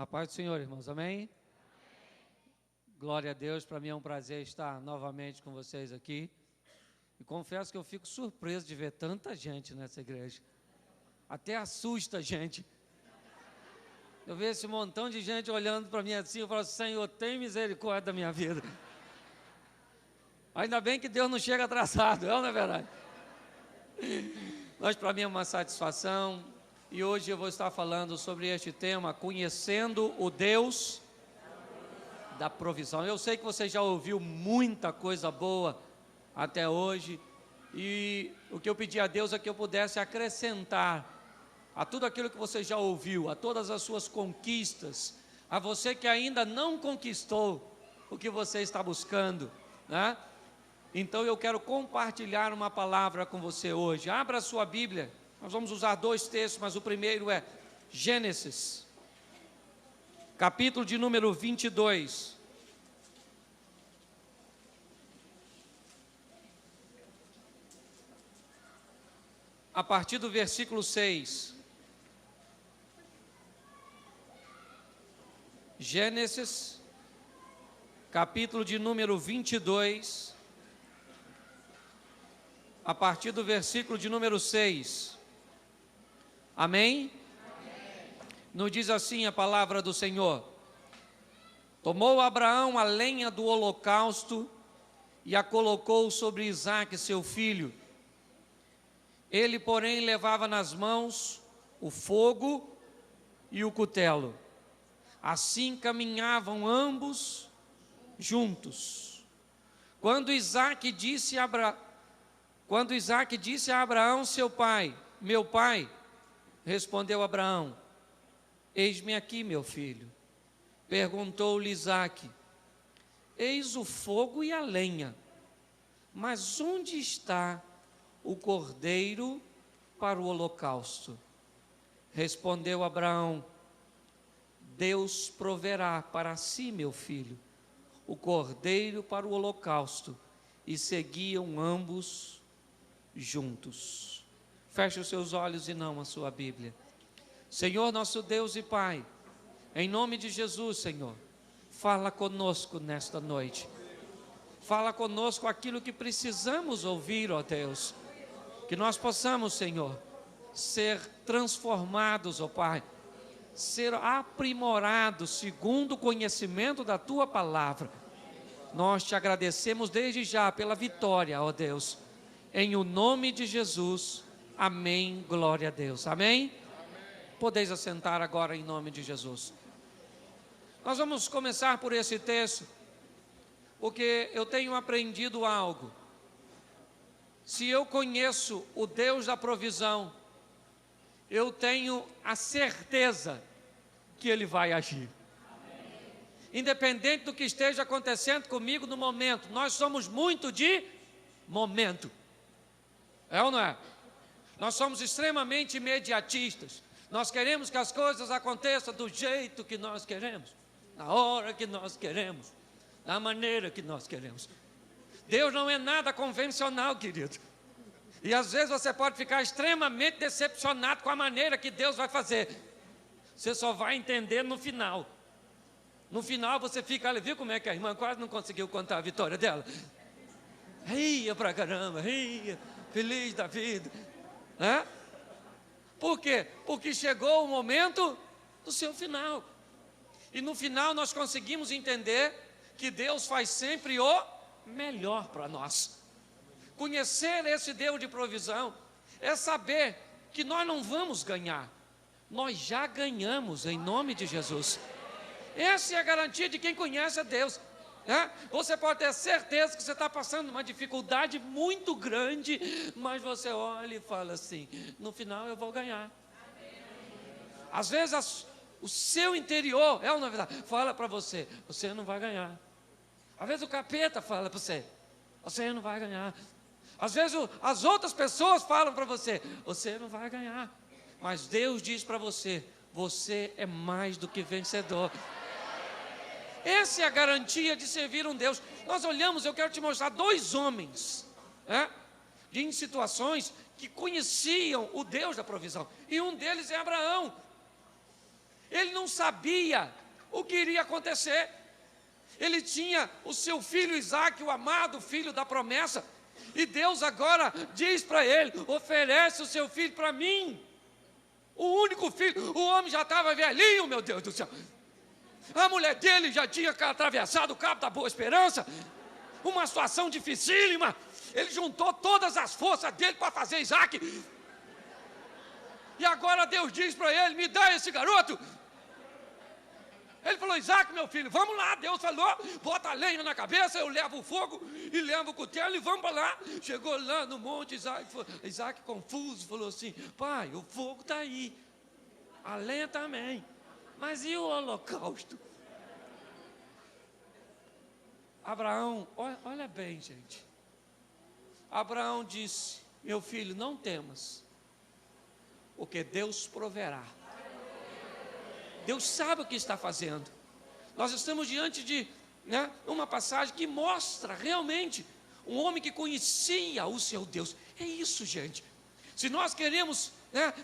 A paz do Senhor, irmãos, amém? Glória a Deus, para mim é um prazer estar novamente com vocês aqui. E confesso que eu fico surpreso de ver tanta gente nessa igreja. Até assusta a gente. Eu vejo esse montão de gente olhando para mim assim, eu falo, Senhor, tem misericórdia da minha vida. Ainda bem que Deus não chega atrasado, não é verdade? Mas para mim é uma satisfação. E hoje eu vou estar falando sobre este tema, conhecendo o Deus da provisão. Eu sei que você já ouviu muita coisa boa até hoje, e o que eu pedi a Deus é que eu pudesse acrescentar a tudo aquilo que você já ouviu, a todas as suas conquistas, a você que ainda não conquistou o que você está buscando, né? Então eu quero compartilhar uma palavra com você hoje. Abra a sua Bíblia. Nós vamos usar dois textos, mas o primeiro é Gênesis, capítulo de número 22. A partir do versículo 6. Gênesis, capítulo de número 22, a partir do versículo de número 6. Amém? Amém. Nos diz assim a palavra do Senhor: tomou Abraão a lenha do holocausto e a colocou sobre Isaque, seu filho. Ele, porém, levava nas mãos o fogo e o cutelo. Assim caminhavam ambos juntos. Quando Isaque disse a Abraão, seu pai, meu pai, respondeu Abraão, eis-me aqui, meu filho. Perguntou-lhe Isaque, eis o fogo e a lenha, mas onde está o cordeiro para o holocausto? Respondeu Abraão, Deus proverá para si, meu filho, o cordeiro para o holocausto. E seguiam ambos juntos. Feche os seus olhos e não a sua Bíblia. Senhor nosso Deus e Pai, em nome de Jesus, Senhor, fala conosco nesta noite. Fala conosco aquilo que precisamos ouvir, ó Deus. Que nós possamos, Senhor, ser transformados, ó Pai, ser aprimorados segundo o conhecimento da Tua palavra. Nós te agradecemos desde já pela vitória, ó Deus. Em o nome de Jesus, amém, glória a Deus, amém? Amém. Podeis assentar agora em nome de Jesus. Nós vamos começar por esse texto, porque eu tenho aprendido algo. Se eu conheço o Deus da provisão, eu tenho a certeza que Ele vai agir. Independente do que esteja acontecendo comigo no momento, nós somos muito de momento. É ou não é? Nós somos extremamente imediatistas. Nós queremos que as coisas aconteçam do jeito que nós queremos, na hora que nós queremos, da maneira que nós queremos. Deus não é nada convencional, querido. E às vezes você pode ficar extremamente decepcionado com a maneira que Deus vai fazer. Você só vai entender no final. No final você fica ali, viu como é que a irmã quase não conseguiu contar a vitória dela? Ria pra caramba, ria, feliz da vida. Né? Por quê? Porque chegou o momento do seu final. E no final nós conseguimos entender que Deus faz sempre o melhor para nós. Conhecer esse Deus de provisão é saber que nós não vamos ganhar. Nós já ganhamos em nome de Jesus. Essa é a garantia de quem conhece a Deus. Você pode ter certeza que você está passando uma dificuldade muito grande, mas você olha e fala assim, no final eu vou ganhar. Às vezes o seu interior, é uma verdade, fala para você, você não vai ganhar. Às vezes o capeta fala para você, você não vai ganhar. Às vezes as outras pessoas falam para você, você não vai ganhar. Mas Deus diz para você, você é mais do que vencedor. Essa é a garantia de servir um Deus. Nós olhamos, eu quero te mostrar dois homens, em situações que conheciam o Deus da provisão. E um deles é Abraão. Ele não sabia o que iria acontecer. Ele tinha o seu filho Isaque, o amado filho da promessa, e Deus agora diz para ele: oferece o seu filho para mim, o único filho. O homem já estava velhinho, meu Deus do céu. A mulher dele já tinha atravessado o Cabo da Boa Esperança, uma situação dificílima. Ele juntou todas as forças dele para fazer Isaque, e agora Deus diz para ele: me dá esse garoto. Ele falou: Isaque, meu filho, vamos lá. Deus falou: bota a lenha na cabeça, eu levo o fogo e levo o cutelo e vamos para lá. Chegou lá no monte, Isaque confuso, falou assim: pai, o fogo está aí, a lenha também, mas e o holocausto? Abraão, olha bem, gente. Abraão disse: meu filho, não temas, porque Deus proverá. Deus sabe o que está fazendo. Nós estamos diante de uma passagem que mostra realmente um homem que conhecia o seu Deus. É isso, gente. Se nós queremos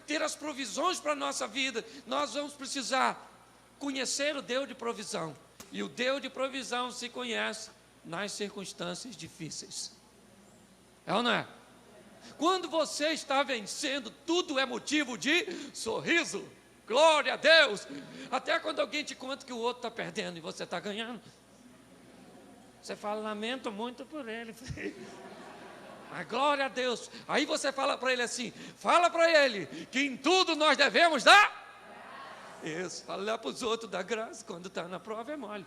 ter as provisões para a nossa vida, nós vamos precisar conhecer o Deus de provisão. E o Deus de provisão se conhece nas circunstâncias difíceis. É ou não é? Quando você está vencendo, tudo é motivo de sorriso. Glória a Deus. Até quando alguém te conta que o outro está perdendo e você está ganhando, você fala: lamento muito por ele. Mas glória a Deus. Aí você fala para ele assim: fala para ele que em tudo nós devemos dar. Isso, fala para os outros da graça. Quando está na prova é mole.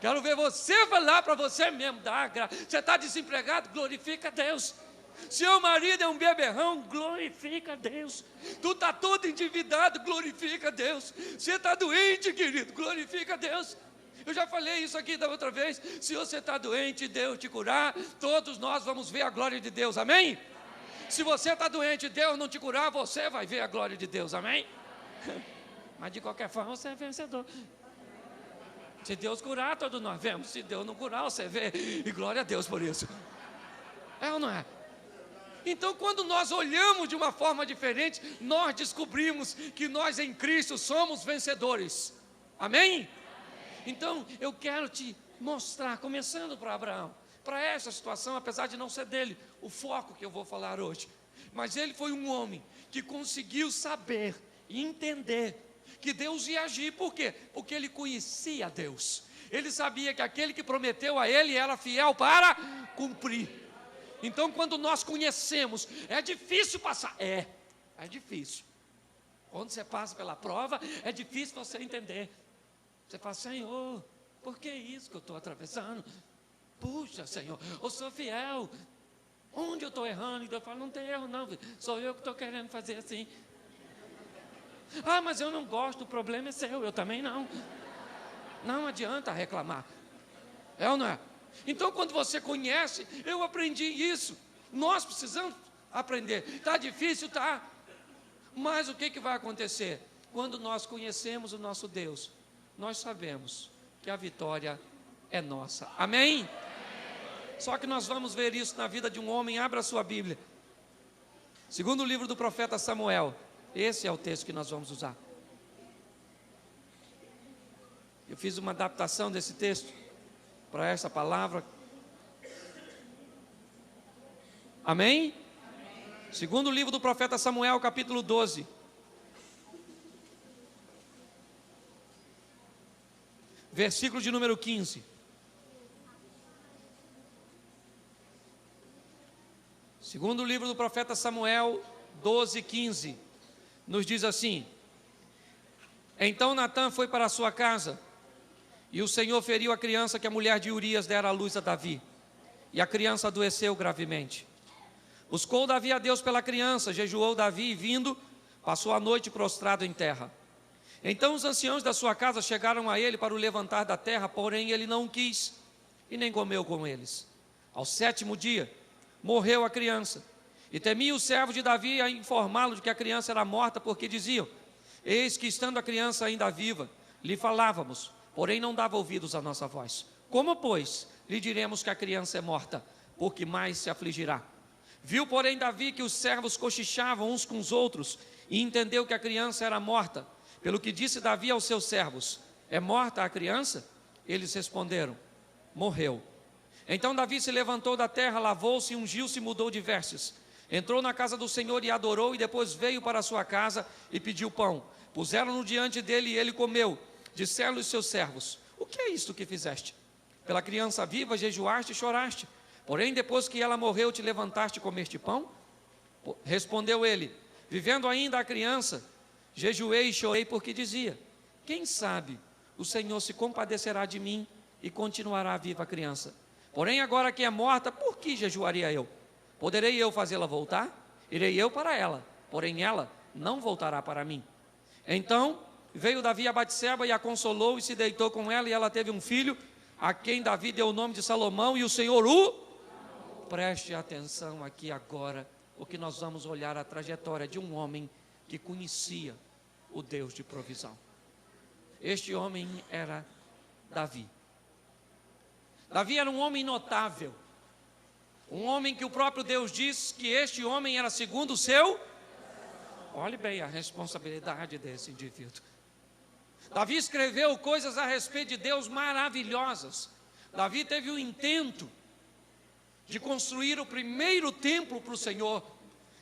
Quero ver você falar para você mesmo: dá graça. Você está desempregado? Glorifica a Deus. Seu marido é um beberrão, glorifica a Deus. Tu está todo endividado, glorifica a Deus. Você está doente, querido, glorifica a Deus. Eu já falei isso aqui da outra vez. Se você está doente, Deus te curar, todos nós vamos ver a glória de Deus, amém? Se você está doente e Deus não te curar, você vai ver a glória de Deus, amém? Mas de qualquer forma você é vencedor. Se Deus curar, todos nós vemos. Se Deus não curar, você vê. E glória a Deus por isso. É ou não é? Então, quando nós olhamos de uma forma diferente, nós descobrimos que nós em Cristo somos vencedores. Amém? Então, eu quero te mostrar, começando para Abraão, para essa situação, apesar de não ser dele o foco que eu vou falar hoje, mas ele foi um homem que conseguiu saber e entender que Deus ia agir. Por quê? Porque ele conhecia Deus. Ele sabia que aquele que prometeu a ele era fiel para cumprir. Então, quando nós conhecemos, é difícil passar. É difícil. Quando você passa pela prova, é difícil você entender. Você fala: Senhor, por que isso que eu estou atravessando? Puxa, Senhor, eu sou fiel. Onde eu estou errando? E Deus fala: não tem erro não, sou eu que estou querendo fazer assim. Ah, mas eu não gosto, o problema é seu, eu também não. Não adianta reclamar. É ou não é? Então, quando você conhece, eu aprendi isso. Nós precisamos aprender. Está difícil, tá? Mas o que vai acontecer? Quando nós conhecemos o nosso Deus, nós sabemos que a vitória é nossa. Amém? Só que nós vamos ver isso na vida de um homem. Abra a sua Bíblia. Segundo o livro do profeta Samuel. Esse é o texto que nós vamos usar. Eu fiz uma adaptação desse texto para essa palavra. Amém? Segundo o livro do profeta Samuel, capítulo 12. Versículo de número 15. Segundo o livro do profeta Samuel 12, 15. Nos diz assim: então Natã foi para a sua casa, e o Senhor feriu a criança que a mulher de Urias dera à luz a Davi, e a criança adoeceu gravemente. Buscou Davi a Deus pela criança, jejuou Davi e vindo, passou a noite prostrado em terra. Então os anciãos da sua casa chegaram a ele para o levantar da terra, porém ele não quis, e nem comeu com eles. Ao 7º dia, morreu a criança, e temia o servo de Davi a informá-lo de que a criança era morta, porque diziam: eis que estando a criança ainda viva, lhe falávamos, porém não dava ouvidos à nossa voz. Como, pois, lhe diremos que a criança é morta, porque mais se afligirá? Viu, porém, Davi que os servos cochichavam uns com os outros, e entendeu que a criança era morta. Pelo que disse Davi aos seus servos: é morta a criança? Eles responderam: morreu. Então Davi se levantou da terra, lavou-se, ungiu-se e mudou de vestes. Entrou na casa do Senhor e adorou, e depois veio para a sua casa e pediu pão. Puseram-no diante dele e ele comeu. Disseram os seus servos: o que é isto que fizeste? Pela criança viva jejuaste e choraste, porém depois que ela morreu te levantaste e comeste pão? Respondeu ele: vivendo ainda a criança, jejuei e chorei, porque dizia: quem sabe o Senhor se compadecerá de mim e continuará viva a criança. Porém agora que é morta, por que jejuaria eu? Poderei eu fazê-la voltar? Irei eu para ela, porém ela não voltará para mim. Então veio Davi a Batseba e a consolou e se deitou com ela, e ela teve um filho, a quem Davi deu o nome de Salomão, e o Senhor Preste atenção aqui agora, porque nós vamos olhar a trajetória de um homem que conhecia o Deus de provisão. Este homem era Davi. Davi era um homem notável, um homem que o próprio Deus diz que este homem era segundo o seu. Olhe bem a responsabilidade desse indivíduo. Davi escreveu coisas a respeito de Deus maravilhosas. Davi teve o intento de construir o primeiro templo para o Senhor.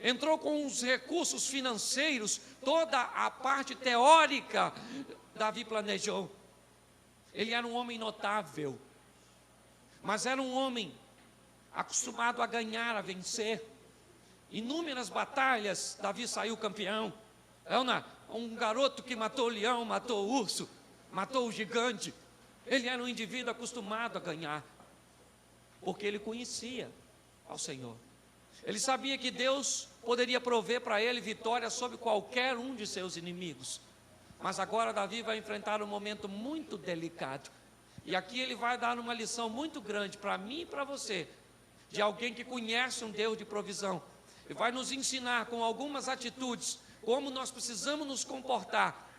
Entrou com os recursos financeiros, toda a parte teórica, Davi planejou. Ele era um homem notável, mas era um homem acostumado a ganhar, a vencer. Inúmeras batalhas, Davi saiu campeão. Um garoto que matou o leão, matou o urso, matou o gigante. Ele era um indivíduo acostumado a ganhar, porque ele conhecia ao Senhor. Ele sabia que Deus poderia prover para ele vitória sobre qualquer um de seus inimigos. Mas agora Davi vai enfrentar um momento muito delicado. E aqui ele vai dar uma lição muito grande para mim e para você, de alguém que conhece um Deus de provisão. E vai nos ensinar com algumas atitudes como nós precisamos nos comportar,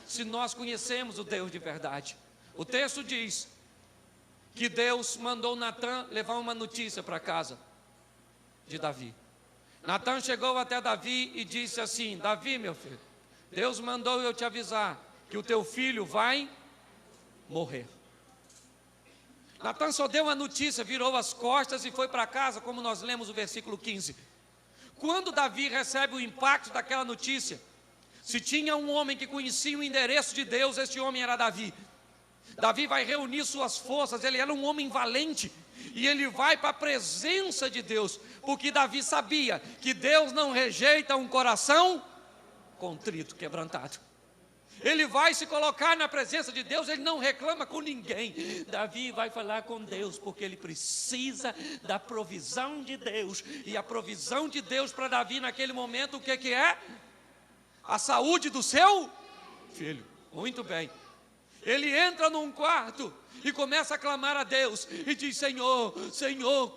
se nós conhecemos o Deus de verdade. O texto diz que Deus mandou Natã levar uma notícia para casa de Davi. Natã chegou até Davi e disse assim: Davi, meu filho, Deus mandou eu te avisar que o teu filho vai morrer. Natã só deu a notícia, virou as costas e foi para casa, como nós lemos o versículo 15. Quando Davi recebe o impacto daquela notícia, se tinha um homem que conhecia o endereço de Deus, este homem era Davi. Davi vai reunir suas forças, ele era um homem valente, e ele vai para a presença de Deus, porque Davi sabia que Deus não rejeita um coração contrito, quebrantado. Ele vai se colocar na presença de Deus, ele não reclama com ninguém. Davi vai falar com Deus, porque ele precisa da provisão de Deus. E a provisão de Deus para Davi naquele momento, o que é? A saúde do seu filho. Muito bem. Ele entra num quarto e começa a clamar a Deus e diz: Senhor, Senhor,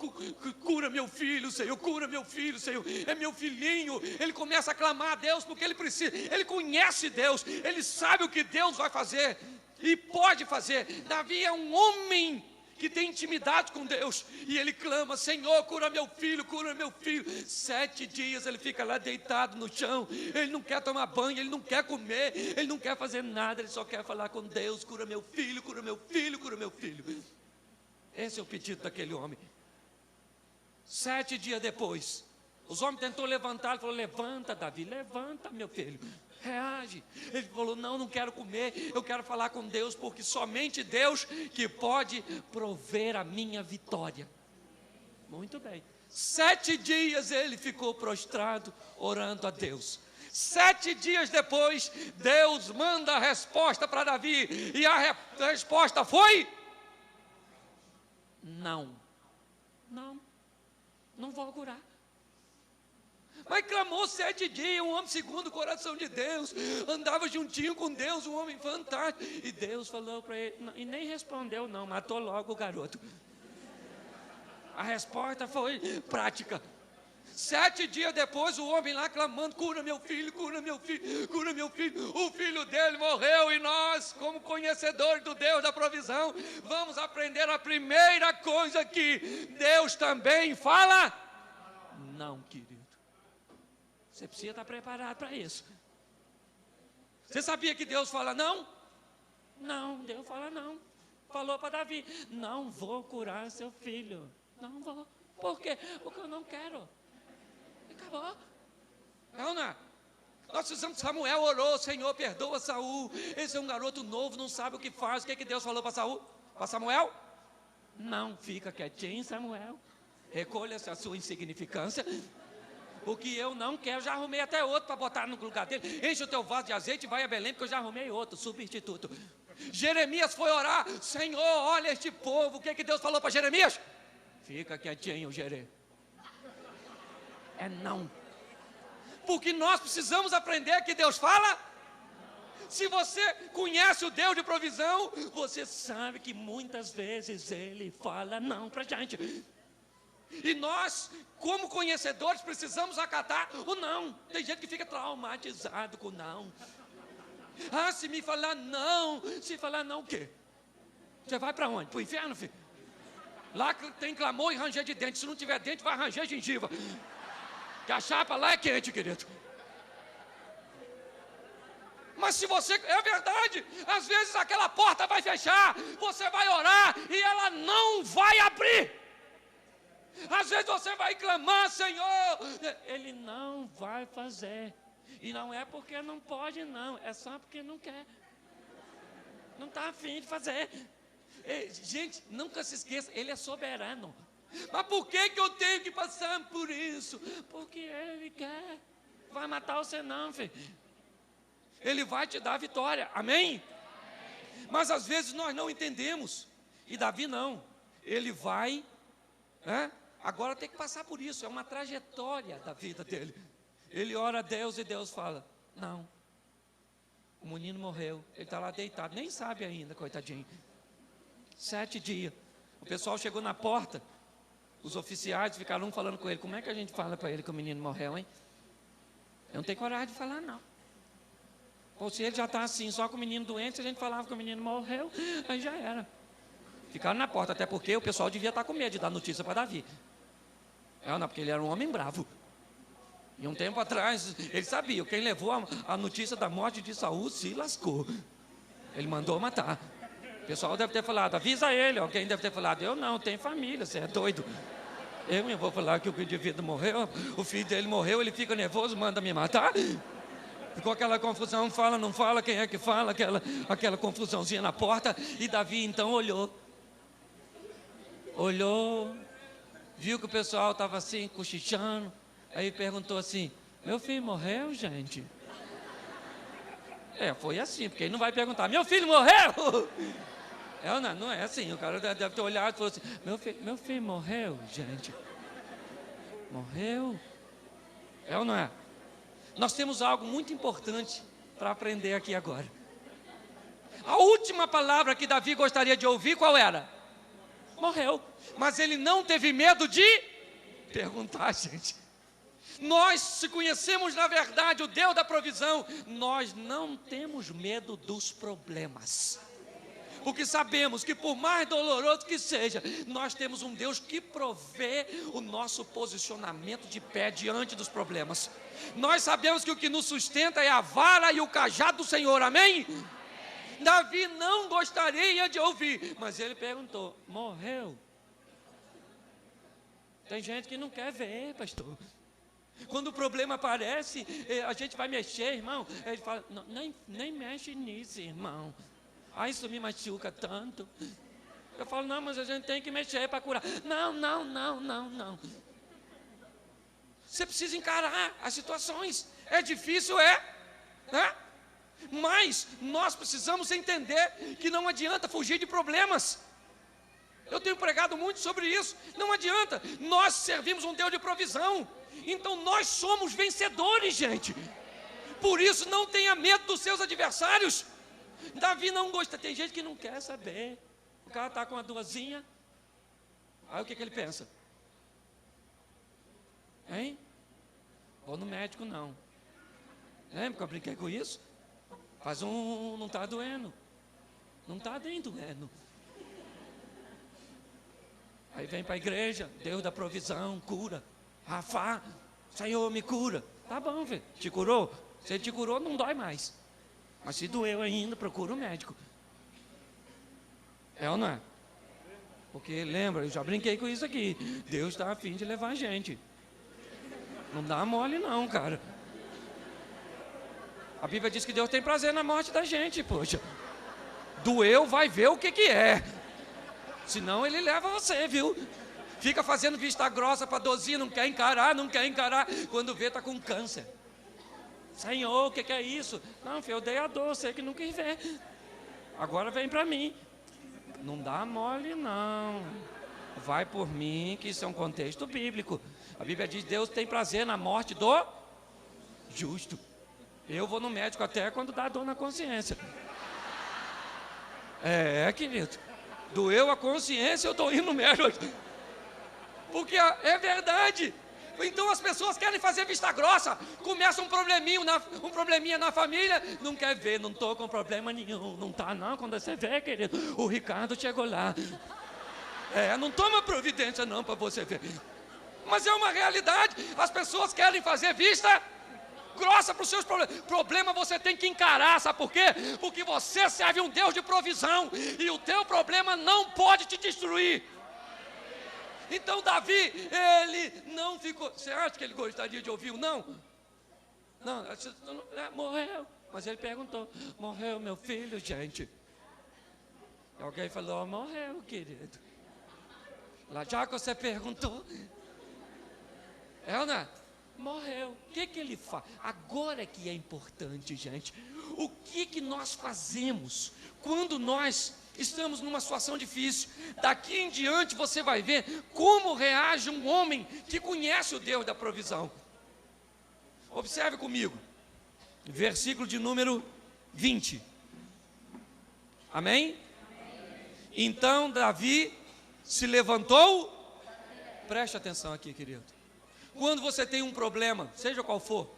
cura meu filho, Senhor, cura meu filho, Senhor, é meu filhinho. Ele começa a clamar a Deus porque ele precisa, ele conhece Deus, ele sabe o que Deus vai fazer e pode fazer. Davi é um homem que tem intimidade com Deus, e ele clama: Senhor, cura meu filho, cura meu filho. 7 dias ele fica lá deitado no chão, ele não quer tomar banho, ele não quer comer, ele não quer fazer nada, ele só quer falar com Deus: cura meu filho, cura meu filho, cura meu filho. Esse é o pedido daquele homem. 7 dias depois, os homens tentou levantar, ele falou: levanta, Davi, levanta, meu filho, reage. Ele falou: não quero comer, eu quero falar com Deus, porque somente Deus que pode prover a minha vitória. Muito bem. 7 dias ele ficou prostrado, orando a Deus. 7 dias depois, Deus manda a resposta para Davi, e a resposta foi: não vou curar. Mas clamou 7 dias, um homem segundo o coração de Deus, andava juntinho com Deus, um homem fantástico. E Deus falou para ele, e nem respondeu não, matou logo o garoto. A resposta foi prática. 7 dias depois, o homem lá clamando: cura meu filho, cura meu filho, cura meu filho. O filho dele morreu, e nós, como conhecedores do Deus da provisão, vamos aprender a primeira coisa que Deus também fala: não, querido. Você precisa estar preparado para isso. Você sabia que Deus fala não? Não, Deus fala não. Falou para Davi, não vou curar seu filho. Não vou. Por quê? Porque eu não quero. Acabou. Não é? Nós precisamos, Samuel orou, Senhor, perdoa Saul. Esse é um garoto novo, não sabe o que faz. O que Deus falou para Saul? Para Samuel? Não, fica quietinho, Samuel. Recolha-se a sua insignificância. Porque eu não quero, já arrumei até outro para botar no lugar dele. Enche o teu vaso de azeite e vai a Belém, porque eu já arrumei outro, substituto. Jeremias foi orar, Senhor, olha este povo. O que Deus falou para Jeremias? Fica quietinho, Jeremias. É não. Porque nós precisamos aprender que Deus fala. Se você conhece o Deus de provisão, você sabe que muitas vezes Ele fala não para a gente. E nós, como conhecedores, precisamos acatar o não. Tem gente que fica traumatizado com não. Ah, se me falar não, se falar não o quê? Você vai para onde? Para o inferno, filho? Lá tem clamor e ranger de dente. Se não tiver dente, vai ranger gengiva. Que a chapa lá é quente, querido. Mas se você, é verdade, às vezes aquela porta vai fechar, você vai orar e ela não vai abrir. Às vezes você vai clamar, Senhor, Ele não vai fazer. E não é porque não pode, não, é só porque não quer. Não está afim de fazer. Gente, nunca se esqueça, Ele é soberano. Mas por que eu tenho que passar por isso? Porque Ele quer. Vai matar você não, filho. Ele vai te dar a vitória, amém? Mas às vezes nós não entendemos. E Davi não. Ele vai, né? Agora tem que passar por isso. É uma trajetória da vida dele. Ele ora a Deus e Deus fala, não. O menino morreu. Ele está lá deitado. Nem sabe ainda, coitadinho. 7 dias. O pessoal chegou na porta. Os oficiais ficaram falando com ele. Como é que a gente fala para ele que o menino morreu, hein? Eu não tenho coragem de falar, não. Ou se ele já está assim, só com o menino doente, se a gente falava que o menino morreu, aí já era. Ficaram na porta, até porque o pessoal devia estar com medo de dar notícia para Davi. Não, porque ele era um homem bravo. E um tempo atrás, ele sabia, quem levou a notícia da morte de Saul se lascou. Ele mandou matar. O pessoal deve ter falado, avisa ele. Alguém deve ter falado, eu não, tenho família, você é doido. Eu vou falar que o indivíduo morreu, o filho dele morreu, ele fica nervoso, manda me matar. Ficou aquela confusão, fala, não fala, quem é que fala, aquela confusãozinha na porta. E Davi então olhou, viu que o pessoal estava assim, cochichando. Aí perguntou assim, meu filho morreu, gente? Foi assim, porque ele não vai perguntar, meu filho morreu? Não é assim, o cara deve ter olhado e falou assim, meu filho morreu, gente? Morreu? Ou não é? Nós temos algo muito importante para aprender aqui agora. A última palavra que Davi gostaria de ouvir, qual era? Morreu. Mas ele não teve medo de perguntar, gente. Nós, se conhecemos na verdade o Deus da provisão, nós não temos medo dos problemas. Porque sabemos que por mais doloroso que seja, nós temos um Deus que provê o nosso posicionamento de pé diante dos problemas. Nós sabemos que o que nos sustenta é a vara e o cajado do Senhor, amém? Davi não gostaria de ouvir, mas ele perguntou, morreu? Tem gente que não quer ver, pastor. Quando o problema aparece, a gente vai mexer, irmão. Ele fala, não, nem mexe nisso, irmão. Isso me machuca tanto. Eu falo, não, mas a gente tem que mexer para curar. Não. Você precisa encarar as situações. É difícil, né? Mas nós precisamos entender que não adianta fugir de problemas. Eu tenho pregado muito sobre isso. Não adianta. Nós servimos um Deus de provisão. Então nós somos vencedores, gente. Por isso não tenha medo dos seus adversários. Davi não gosta. Tem gente que não quer saber. O cara está com uma dorzinha. Aí o que ele pensa? Hein? Vou no médico não. Lembra que eu brinquei com isso? Faz não está doendo. Não está nem doendo. Aí vem para a igreja, Deus da provisão, cura. Rafa, Senhor me cura. Tá bom, filho, te curou? Se ele te curou, não dói mais. Mas se doeu ainda, procura o médico. É ou não é? Porque lembra, eu já brinquei com isso aqui. Deus está a fim de levar a gente. Não dá mole não, cara. A Bíblia diz que Deus tem prazer na morte da gente, poxa. Doeu, vai ver o que é. Senão ele leva você, viu? Fica fazendo vista grossa para dozinha, não quer encarar. Quando vê, está com câncer. Senhor, o que é isso? Não, filho, eu dei a dor, você que não quis ver. Agora vem para mim. Não dá mole, não. Vai por mim, que isso é um contexto bíblico. A Bíblia diz que Deus tem prazer na morte do justo. Eu vou no médico até quando dá dor na consciência. Querido. Doeu a consciência, eu estou indo no médico. Porque é verdade. Então as pessoas querem fazer vista grossa. Começa um probleminha na família. Não quer ver, não estou com problema nenhum. Não está não, quando você vê, querido. O Ricardo chegou lá. Não toma providência não para você ver. Mas é uma realidade. As pessoas querem fazer vista grossa para os seus problemas. Problema você tem que encarar, sabe por quê? Porque você serve um Deus de provisão. E o teu problema não pode te destruir. Então Davi, ele não ficou... Você acha que ele gostaria de ouvir o não? Não, morreu. Mas ele perguntou, morreu meu filho, gente? E alguém falou, morreu, querido. Lá já que você perguntou... Ana, morreu. O que ele faz? Agora que é importante, gente. O que nós fazemos quando nós estamos numa situação difícil? Daqui em diante você vai ver como reage um homem que conhece o Deus da provisão. Observe comigo. Versículo de número 20. Amém? Então Davi se levantou. Preste atenção aqui, querido. Quando você tem um problema, seja qual for,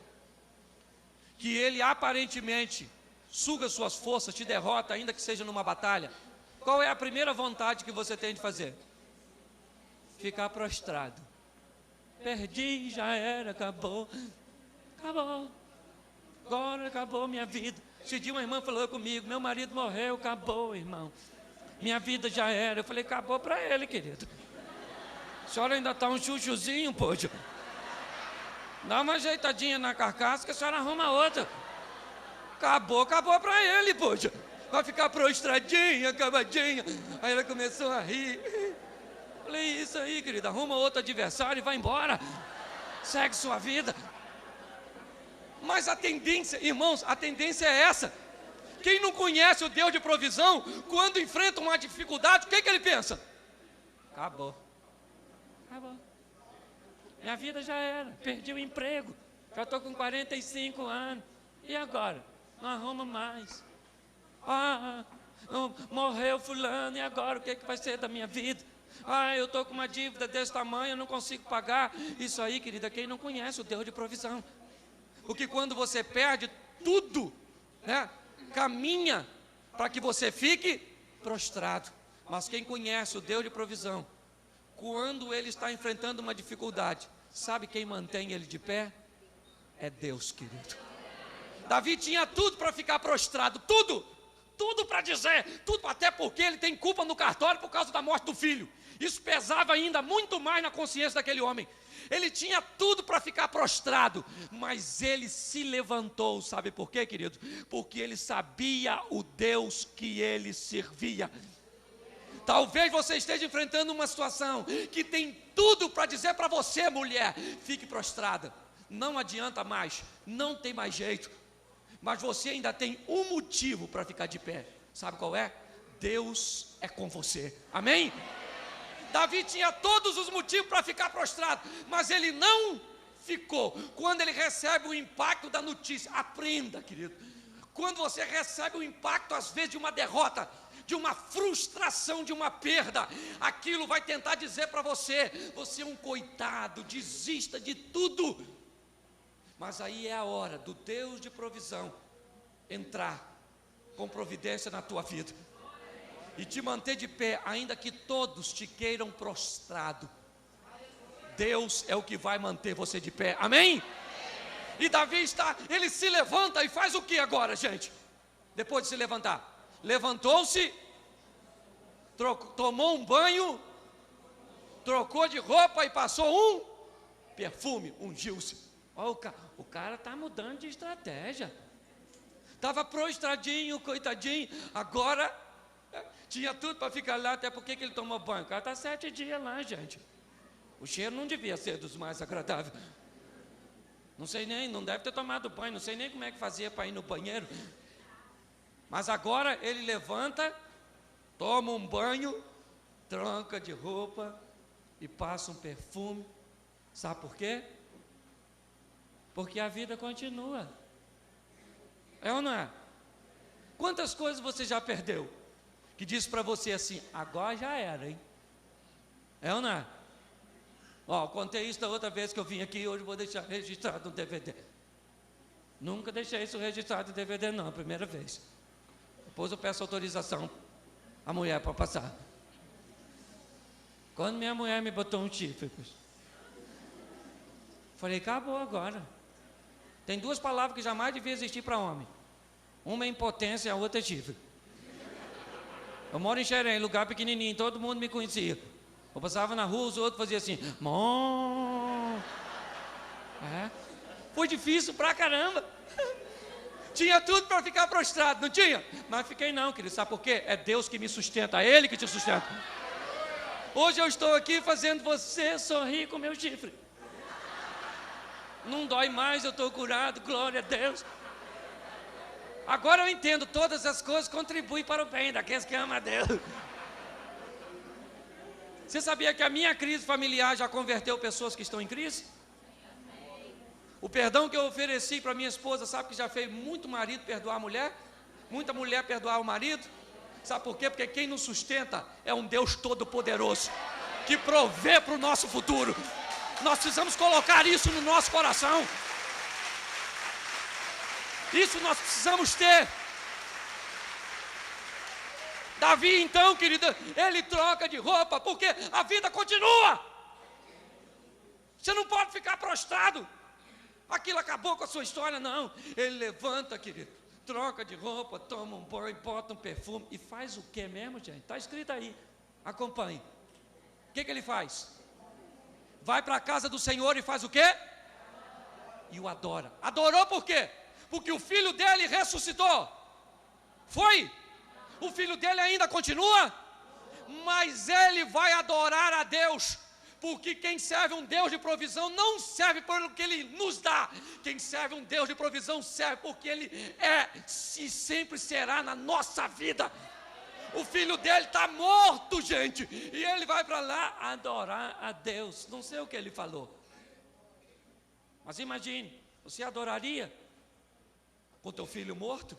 que ele aparentemente suga suas forças, te derrota, ainda que seja numa batalha, qual é a primeira vontade que você tem de fazer? Ficar prostrado. Perdi, já era, acabou. Agora acabou minha vida. Esse dia uma irmã falou comigo, meu marido morreu, acabou, irmão. Minha vida já era. Eu falei, acabou para ele, querido. A senhora ainda está um chuchuzinho, poxa. Dá uma ajeitadinha na carcaça que a senhora arruma outra. Acabou para ele, poxa. Vai ficar prostradinha, acabadinha. Aí ela começou a rir. Falei, isso aí, querida, arruma outro adversário e vai embora. Segue sua vida. Mas a tendência, irmãos, a tendência é essa. Quem não conhece o Deus de provisão, quando enfrenta uma dificuldade, o que ele pensa? Acabou. Minha vida já era, perdi o emprego, já estou com 45 anos, e agora? Não arrumo mais. Morreu fulano, e agora o que vai ser da minha vida? Eu estou com uma dívida desse tamanho, eu não consigo pagar. Isso aí, querida, quem não conhece o Deus de provisão. Porque quando você perde tudo, né, caminha para que você fique prostrado. Mas quem conhece o Deus de provisão, quando ele está enfrentando uma dificuldade, sabe quem mantém ele de pé? É Deus, querido. Davi tinha tudo para ficar prostrado, tudo para dizer, tudo, até porque ele tem culpa no cartório por causa da morte do filho. Isso pesava ainda muito mais na consciência daquele homem. Ele tinha tudo para ficar prostrado, mas ele se levantou, sabe por quê, querido? Porque ele sabia o Deus que ele servia. Talvez você esteja enfrentando uma situação que tem tudo para dizer para você, mulher, fique prostrada. Não adianta mais, não tem mais jeito. Mas você ainda tem um motivo para ficar de pé. Sabe qual é? Deus é com você. Amém? Davi tinha todos os motivos para ficar prostrado, mas ele não ficou. Quando ele recebe o impacto da notícia, aprenda, querido. Quando você recebe o impacto, às vezes, de uma derrota, de uma frustração, de uma perda, aquilo vai tentar dizer para você, você é um coitado, desista de tudo. Mas aí é a hora do Deus de provisão entrar com providência na tua vida e te manter de pé, ainda que todos te queiram prostrado. Deus é o que vai manter você de pé, amém? E Davi ele se levanta e faz o que agora, gente? depois de se levantar? Levantou-se, tomou um banho, trocou de roupa e passou um perfume, ungiu-se. O cara está mudando de estratégia. Estava prostradinho, coitadinho, agora tinha tudo para ficar lá, até porque ele tomou banho. O cara está 7 dias lá, gente. O cheiro não devia ser dos mais agradáveis. Não sei nem, não deve ter tomado banho, não sei nem como é que fazia para ir no banheiro. Mas agora ele levanta, toma um banho, troca de roupa e passa um perfume. Sabe por quê? Porque a vida continua. É ou não é? Quantas coisas você já perdeu? Que diz para você assim, agora já era, hein? É ou não é? Contei isso da outra vez que eu vim aqui, hoje vou deixar registrado no DVD. Nunca deixei isso registrado no DVD não, primeira vez. Depois eu peço autorização à mulher para passar. Quando minha mulher me botou um chifre, falei, acabou agora. Tem 2 palavras que jamais devia existir para homem. Uma é impotência e a outra é chifre. Eu moro em Xerém, lugar pequenininho, todo mundo me conhecia. Eu passava na rua, os outros faziam assim, mom. Foi difícil pra caramba. Tinha tudo para ficar prostrado, não tinha? Mas fiquei não, querido, sabe por quê? É Deus que me sustenta, é Ele que te sustenta. Hoje eu estou aqui fazendo você sorrir com o meu chifre. Não dói mais, eu estou curado, glória a Deus. Agora eu entendo, todas as coisas contribuem para o bem daqueles que amam a Deus. Você sabia que a minha crise familiar já converteu pessoas que estão em crise? O perdão que eu ofereci para minha esposa, sabe que já fez muito marido perdoar a mulher? Muita mulher perdoar o marido? Sabe por quê? Porque quem nos sustenta é um Deus todo-poderoso, que provê para o nosso futuro. Nós precisamos colocar isso no nosso coração. Isso nós precisamos ter. Davi, então, querida, ele troca de roupa, porque a vida continua. Você não pode ficar prostrado. Aquilo acabou com a sua história, não. Ele levanta, querido, troca de roupa, toma um banho, bota um perfume e faz o que mesmo, gente? Está escrito aí, acompanhe. O que ele faz? Vai para a casa do Senhor e faz o quê? E o adora. Adorou por quê? Porque o filho dele ressuscitou. Foi? O filho dele ainda continua? Mas ele vai adorar a Deus, porque quem serve um Deus de provisão não serve pelo que Ele nos dá. Quem serve um Deus de provisão serve porque Ele é e sempre será na nossa vida. O filho dele está morto, gente, e ele vai para lá adorar a Deus. Não sei o que ele falou, mas imagine, você adoraria com teu filho morto?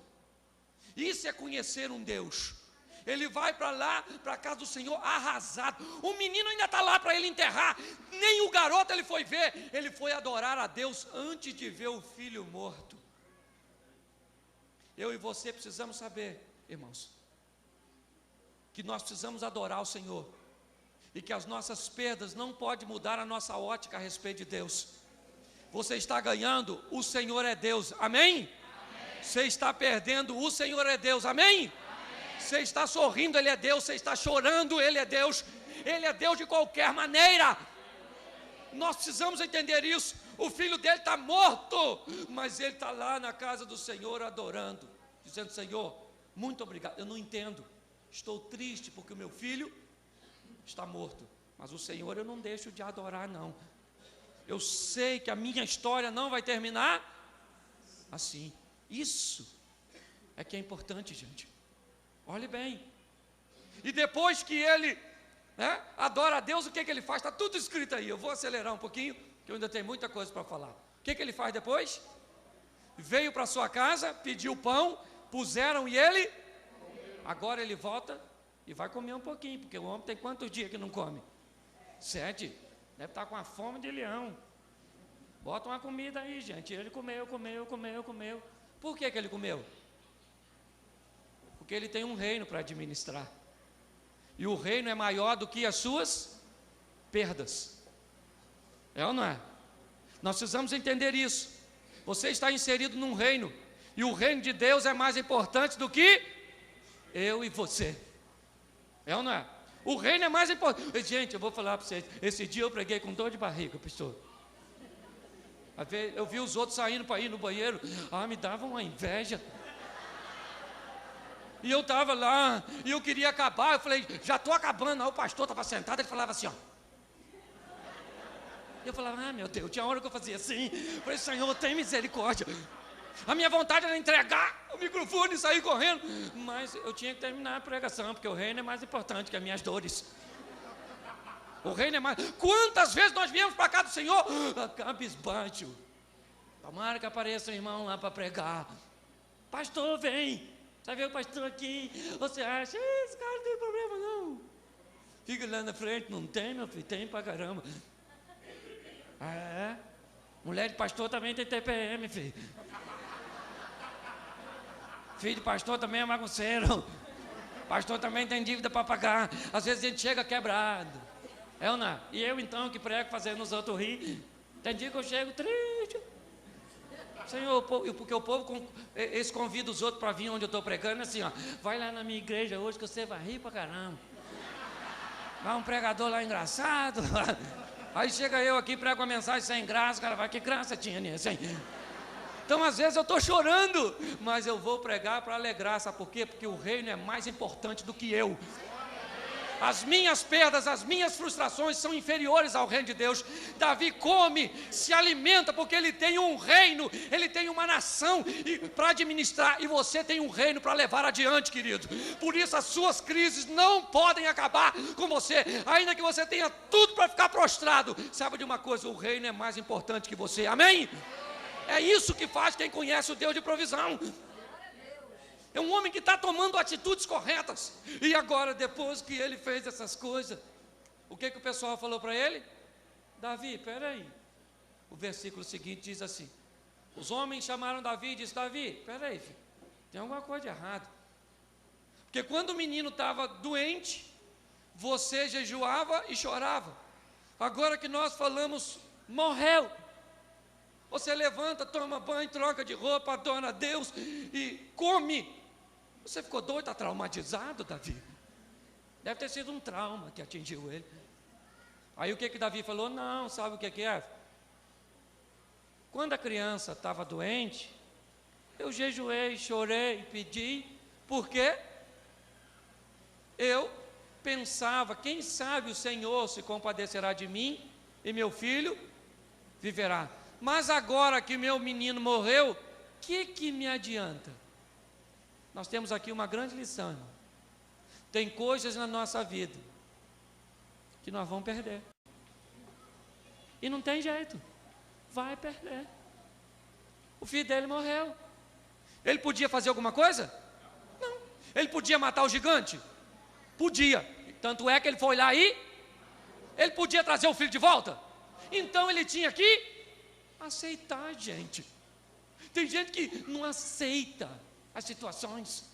Isso é conhecer um Deus. Ele vai para lá, para a casa do Senhor, arrasado. O menino ainda está lá para ele enterrar. Nem o garoto ele foi ver. Ele foi adorar a Deus antes de ver o filho morto. Eu e você precisamos saber, irmãos, que nós precisamos adorar o Senhor. E que as nossas perdas não podem mudar a nossa ótica a respeito de Deus. Você está ganhando, o Senhor é Deus. Amém? Você está perdendo, o Senhor é Deus. Amém? Você está sorrindo, Ele é Deus. Você está chorando, Ele é Deus. Ele é Deus de qualquer maneira. Nós precisamos entender isso. O filho dele está morto, mas ele está lá na casa do Senhor adorando, dizendo: Senhor, muito obrigado. Eu não entendo, estou triste porque o meu filho está morto, mas o Senhor eu não deixo de adorar, não. Eu sei que a minha história não vai terminar assim. Isso é que é importante, gente. Olhe bem. E depois que ele adora a Deus, o que ele faz? Está tudo escrito aí. Eu vou acelerar um pouquinho, que eu ainda tenho muita coisa para falar. O que ele faz depois? Veio para sua casa, pediu pão, puseram e ele, agora ele volta e vai comer um pouquinho, porque o homem tem quantos dias que não come? 7. Deve estar com a fome de leão. Bota uma comida aí, gente. Ele comeu. Por que ele comeu? Porque ele tem um reino para administrar. E o reino é maior do que as suas perdas. É ou não é? Nós precisamos entender isso. Você está inserido num reino. E o reino de Deus é mais importante do que eu e você. É ou não é? O reino é mais importante. Gente, eu vou falar para vocês. Esse dia eu preguei com dor de barriga, pastor. Eu vi os outros saindo para ir no banheiro. Me dava uma inveja. E eu estava lá, e eu queria acabar. Eu falei, já estou acabando. Aí o pastor estava sentado, ele falava assim, ó. Eu falava, meu Deus, tinha hora que eu fazia assim. Eu falei, Senhor, tem misericórdia. A minha vontade era entregar o microfone e sair correndo. Mas eu tinha que terminar a pregação, porque o reino é mais importante que as minhas dores. O reino é mais... Quantas vezes nós viemos para cá do Senhor? Cabisbaixo. Tomara que apareça um irmão lá para pregar. Pastor, vem. Você vê o pastor aqui. Você acha, esse cara não tem problema não. Fica lá na frente. Não tem, meu filho? Tem pra caramba. É? Mulher de pastor também tem TPM, filho. Filho de pastor também é bagunceiro. Pastor também tem dívida para pagar. Às vezes a gente chega quebrado. É ou não? E eu então que prego fazendo os outros rir. Tem dia que eu chego triste. Senhor, porque o povo, eles convidam os outros para vir onde eu estou pregando, assim, ó. Vai lá na minha igreja hoje que você vai rir para caramba. Vai um pregador lá engraçado. Aí chega eu aqui, prego uma mensagem sem graça, o cara vai, que graça tinha nisso, hein? Então, às vezes eu estou chorando, mas eu vou pregar para alegrar, sabe por quê? Porque o reino é mais importante do que eu. As minhas perdas, as minhas frustrações são inferiores ao reino de Deus. Davi come, se alimenta, porque ele tem um reino, ele tem uma nação para administrar, e você tem um reino para levar adiante, querido. Por isso as suas crises não podem acabar com você, ainda que você tenha tudo para ficar prostrado. Sabe de uma coisa, o reino é mais importante que você, amém? É isso que faz quem conhece o Deus de provisão. É um homem que está tomando atitudes corretas. E agora, depois que ele fez essas coisas, o que o pessoal falou para ele? Davi, peraí. O versículo seguinte diz assim: os homens chamaram Davi e disseram, Davi, peraí, filho, tem alguma coisa de errado. Porque quando o menino estava doente, você jejuava e chorava. Agora que nós falamos, morreu. Você levanta, toma banho, troca de roupa, adora a Deus e come. Você ficou doido, está traumatizado, Davi? Deve ter sido um trauma que atingiu ele. Aí o que Davi falou? Não, sabe o que é? Quando a criança estava doente, eu jejuei, chorei, pedi. Por quê? Eu pensava, quem sabe o Senhor se compadecerá de mim e meu filho viverá. Mas agora que meu menino morreu, o que me adianta? Nós temos aqui uma grande lição, irmão. Tem coisas na nossa vida que nós vamos perder. E não tem jeito, vai perder. O filho dele morreu. Ele podia fazer alguma coisa? Não. Ele podia matar o gigante? Podia. Tanto é que ele foi lá e ele podia trazer o filho de volta. Então ele tinha que aceitar, gente. Tem gente que não aceita as situações.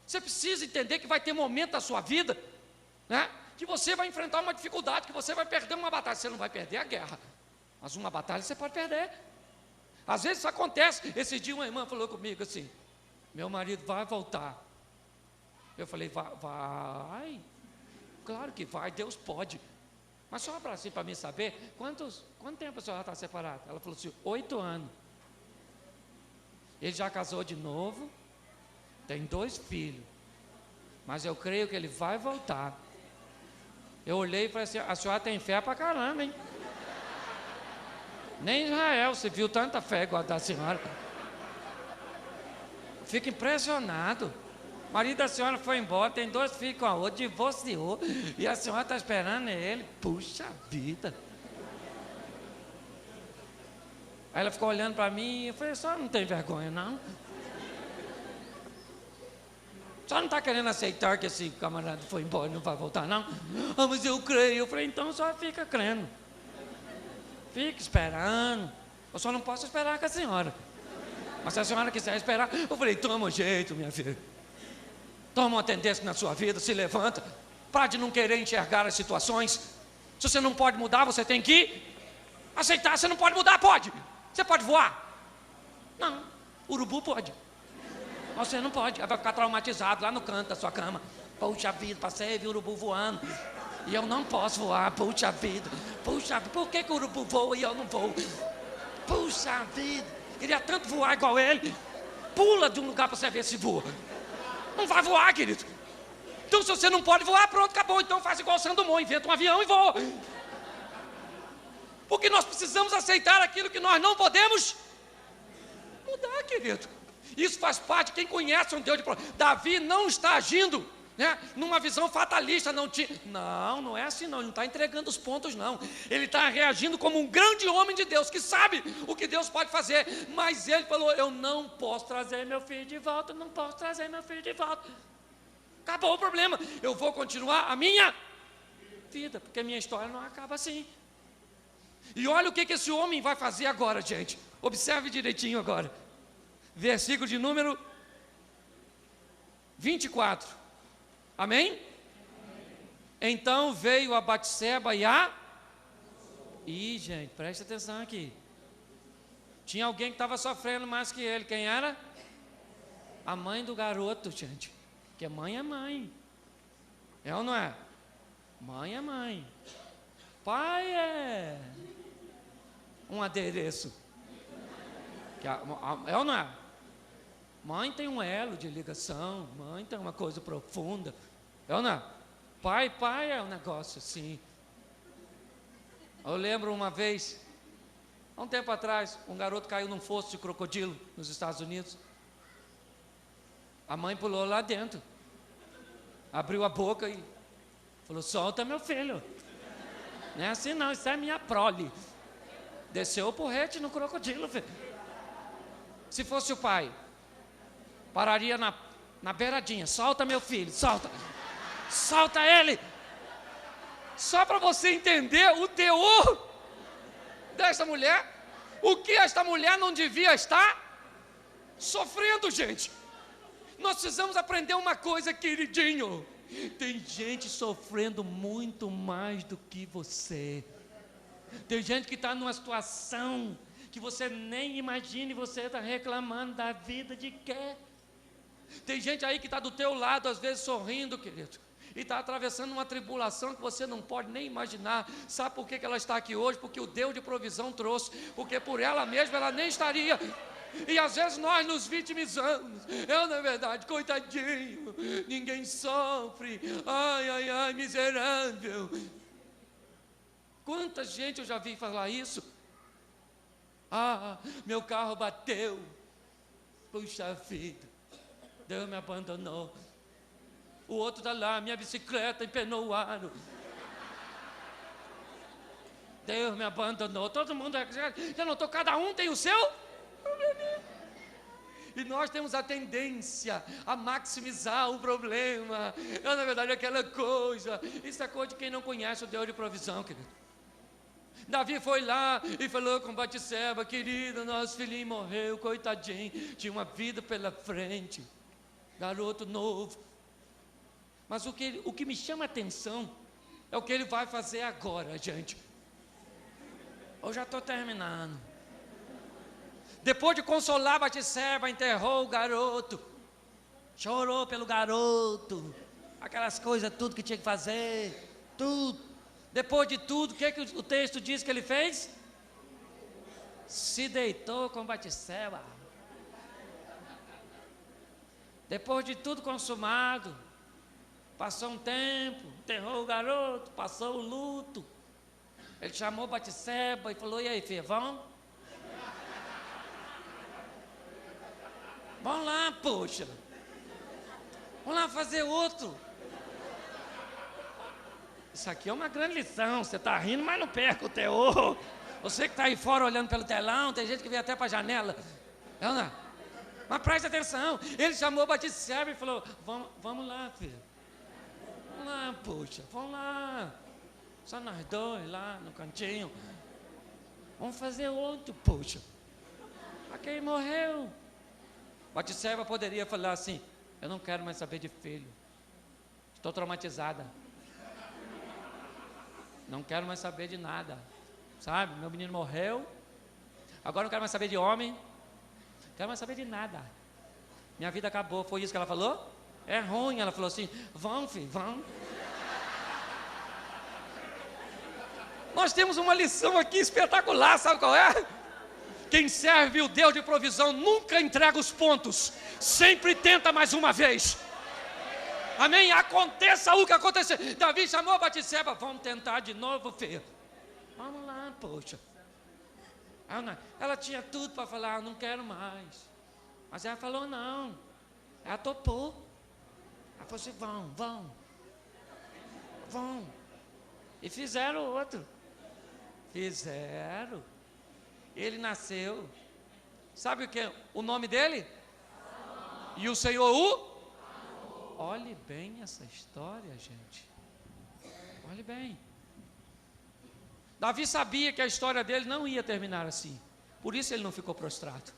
Você precisa entender que vai ter momento da sua vida, né, que você vai enfrentar uma dificuldade, que você vai perder uma batalha. Você não vai perder a guerra, mas uma batalha você pode perder. Às vezes isso acontece. Esse dia uma irmã falou comigo assim: meu marido vai voltar. Eu falei, vai, claro que vai, Deus pode. Mas só para assim, para mim saber, quanto tempo a senhora está separada? Ela falou assim, 8 anos. Ele já casou de novo, tem 2 filhos, mas eu creio que ele vai voltar. Eu olhei e falei assim, a senhora tem fé pra caramba, hein? Nem Israel se viu tanta fé igual a da senhora. Fico impressionado. O marido da senhora foi embora, tem 2 filhos com a outra, divorciou, e a senhora está esperando ele. Puxa vida. Aí ela ficou olhando para mim e eu falei, a senhora não tem vergonha, não? A senhora não está querendo aceitar que esse camarada foi embora e não vai voltar, não? Mas eu creio. Eu falei, então só fica crendo. Fica esperando. Eu só não posso esperar com a senhora. Mas se a senhora quiser esperar, eu falei, toma um jeito, minha filha. Toma uma tendência na sua vida, se levanta. Para de não querer enxergar as situações. Se você não pode mudar, você tem que aceitar. Você não pode mudar, pode. Você pode voar? Não, urubu pode. Você não pode, vai ficar traumatizado lá no canto da sua cama. Puxa vida, passei e vi o urubu voando. E eu não posso voar, puxa vida. Por que o urubu voa e eu não vou? Puxa vida, queria tanto voar igual ele. Pula de um lugar para você ver se voa. Não vai voar, querido. Então, se você não pode voar, pronto, acabou. Então faz igual o Sandomon, inventa um avião e voa. Porque nós precisamos aceitar aquilo que nós não podemos mudar, querido. Isso faz parte, quem conhece um Deus de promessa. Davi não está agindo, né, numa visão fatalista. Não é assim não, ele não está entregando os pontos não. Ele está reagindo como um grande homem de Deus, que sabe o que Deus pode fazer. Mas ele falou, eu não posso trazer meu filho de volta, não posso trazer meu filho de volta. Acabou o problema, eu vou continuar a minha vida, porque a minha história não acaba assim. E olha o que esse homem vai fazer agora, gente. Observe direitinho agora. Versículo de número 24. Amém? Amém. Então veio a Batseba e a... gente, preste atenção aqui. Tinha alguém que estava sofrendo mais que ele. Quem era? A mãe do garoto, gente. Porque mãe é mãe. É ou não é? Mãe é mãe. Pai é um adereço. É ou não é? Mãe tem um elo de ligação. Mãe tem uma coisa profunda. É ou não é? Pai é um negócio assim. Eu lembro uma vez, há um tempo atrás, um garoto caiu num fosso de crocodilo nos Estados Unidos. A mãe pulou lá dentro, abriu a boca e falou, solta meu filho. Não é assim não, isso é minha prole. Desceu o porrete no crocodilo, filho. Se fosse o pai, pararia na beiradinha, solta meu filho, solta ele. Só para você entender o teor desta mulher, o que esta mulher não devia estar sofrendo, gente. Nós precisamos aprender uma coisa, queridinho. Tem gente sofrendo muito mais do que você. Tem gente que está numa situação que você nem imagina e você está reclamando da vida de quê? Tem gente aí que está do teu lado, às vezes sorrindo, querido, e está atravessando uma tribulação que você não pode nem imaginar. Sabe por que ela está aqui hoje? Porque o Deus de provisão trouxe, porque por ela mesma ela nem estaria. E às vezes nós nos vitimizamos. Na verdade, coitadinho, ninguém sofre. Ai, miserável. Quanta gente eu já vi falar isso? Meu carro bateu. Puxa vida, Deus me abandonou. O outro está lá, minha bicicleta empenou o aro. Deus me abandonou. Todo mundo já notou, cada um tem o seu problema. E nós temos a tendência a maximizar o problema. Na verdade, aquela coisa. Isso é coisa de quem não conhece o Deus de provisão, querido. Davi foi lá e falou com Batseba, querida, nosso filhinho morreu, coitadinho, tinha uma vida pela frente, garoto novo. Mas o que me chama a atenção é o que ele vai fazer agora, gente. Eu já estou terminando. Depois de consolar Batseba, enterrou o garoto, chorou pelo garoto, aquelas coisas, tudo que tinha que fazer, tudo. Depois de tudo, o que o texto diz que ele fez? Se deitou com Batseba. Depois de tudo consumado, passou um tempo, enterrou o garoto, passou o luto. Ele chamou Batseba e falou, e aí, filha, vamos? Vamos lá, poxa. Vamos lá fazer outro. Isso aqui é uma grande lição. Você está rindo, mas não perca o teor. Você que está aí fora olhando pelo telão, tem gente que vem até para a janela. Não. Mas preste atenção. Ele chamou Batseba e falou, vamos lá, filho. Vamos lá, poxa, vamos lá. Só nós dois lá no cantinho. Vamos fazer outro, poxa. Aquele morreu. Batseba poderia falar assim, eu não quero mais saber de filho. Estou traumatizada. Não quero mais saber de nada. Sabe, meu menino morreu. Agora não quero mais saber de homem. Não quero mais saber de nada. Minha vida acabou. Foi isso que ela falou? É ruim. Ela falou assim: vão, filho, vão. Nós temos uma lição aqui espetacular, sabe qual é? Quem serve o Deus de provisão nunca entrega os pontos, sempre tenta mais uma vez. Amém? Aconteça o que acontecer. Davi chamou a Batseba: vamos tentar de novo, filho. Vamos lá, poxa. Ela tinha tudo para falar: não quero mais. Mas ela falou não. Ela topou. Ela falou assim: vão. E fizeram outro. Fizeram. Ele nasceu. Sabe o que? O nome dele? E o Senhor o? Olhe bem essa história, gente. Olhe bem. Davi sabia que a história dele não ia terminar assim. Por isso ele não ficou prostrado.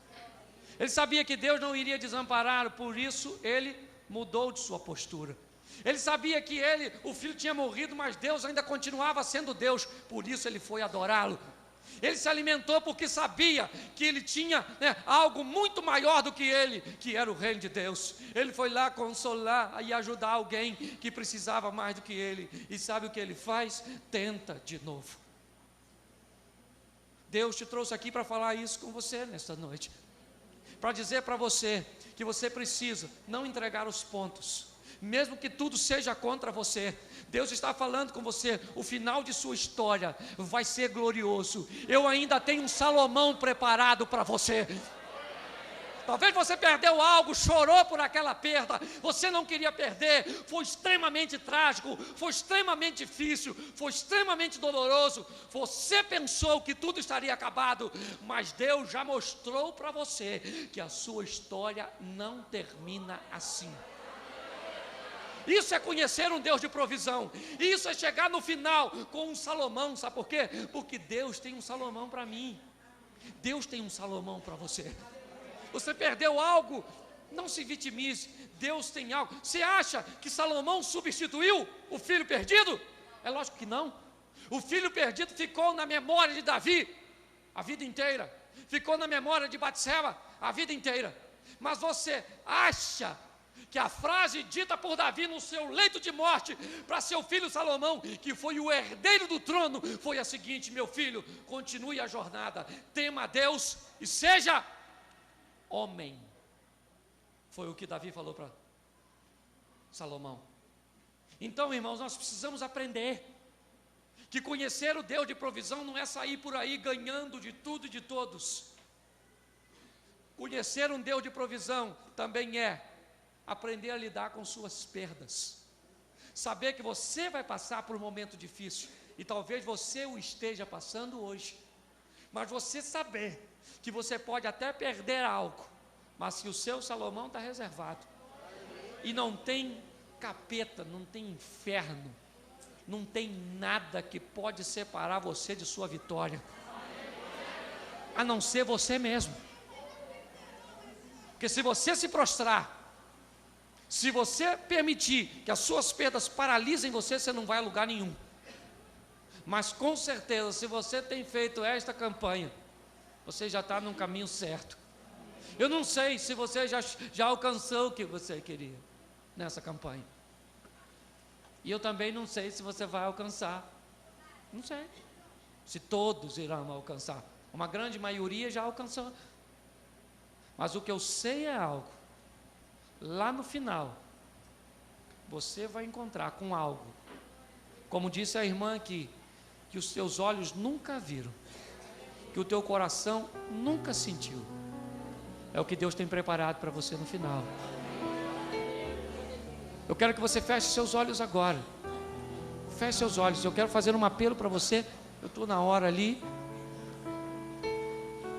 Ele sabia que Deus não iria desampará-lo. Por isso ele mudou de sua postura. Ele sabia que o filho tinha morrido, mas Deus ainda continuava sendo Deus. Por isso ele foi adorá-lo. Ele se alimentou porque sabia que ele tinha algo muito maior do que ele, que era o reino de Deus. Ele foi lá consolar e ajudar alguém que precisava mais do que ele. E sabe o que ele faz? Tenta de novo. Deus te trouxe aqui para falar isso com você nesta noite. Para dizer para você que você precisa não entregar os pontos. Mesmo que tudo seja contra você, Deus está falando com você, o final de sua história vai ser glorioso. Eu ainda tenho um Salomão preparado para você. Talvez você perdeu algo, chorou por aquela perda, você não queria perder, foi extremamente trágico, foi extremamente difícil, foi extremamente doloroso, você pensou que tudo estaria acabado, mas Deus já mostrou para você que a sua história não termina assim. Isso é conhecer um Deus de provisão. Isso é chegar no final com um Salomão. Sabe por quê? Porque Deus tem um Salomão para mim. Deus tem um Salomão para você. Você perdeu algo, não se vitimize. Deus tem algo. Você acha que Salomão substituiu o filho perdido? É lógico que não. O filho perdido ficou na memória de Davi a vida inteira. Ficou na memória de Batseba a vida inteira. Mas você acha que a frase dita por Davi no seu leito de morte para seu filho Salomão, que foi o herdeiro do trono, foi a seguinte: meu filho, continue a jornada, tema a Deus e seja homem. Foi o que Davi falou para Salomão. Então, irmãos, nós precisamos aprender que conhecer o Deus de provisão não é sair por aí ganhando de tudo e de todos. Conhecer um Deus de provisão também é aprender a lidar com suas perdas. Saber que você vai passar por um momento difícil, e talvez você o esteja passando hoje, mas você saber que você pode até perder algo, mas que o seu Salomão está reservado, e não tem capeta, não tem inferno, não tem nada que pode separar você de sua vitória, a não ser você mesmo. Porque se você se prostrar, se você permitir que as suas perdas paralisem você, você não vai a lugar nenhum. Mas com certeza, se você tem feito esta campanha, você já está no caminho certo. Eu não sei se você já alcançou o que você queria nessa campanha. E eu também não sei se você vai alcançar. Não sei se todos irão alcançar. Uma grande maioria já alcançou. Mas o que eu sei é algo. Lá no final, você vai encontrar com algo, como disse a irmã aqui, que os teus olhos nunca viram, que o teu coração nunca sentiu. É o que Deus tem preparado para você no final. Eu quero que você feche seus olhos agora. Feche seus olhos. Eu quero fazer um apelo para você. Eu estou na hora ali.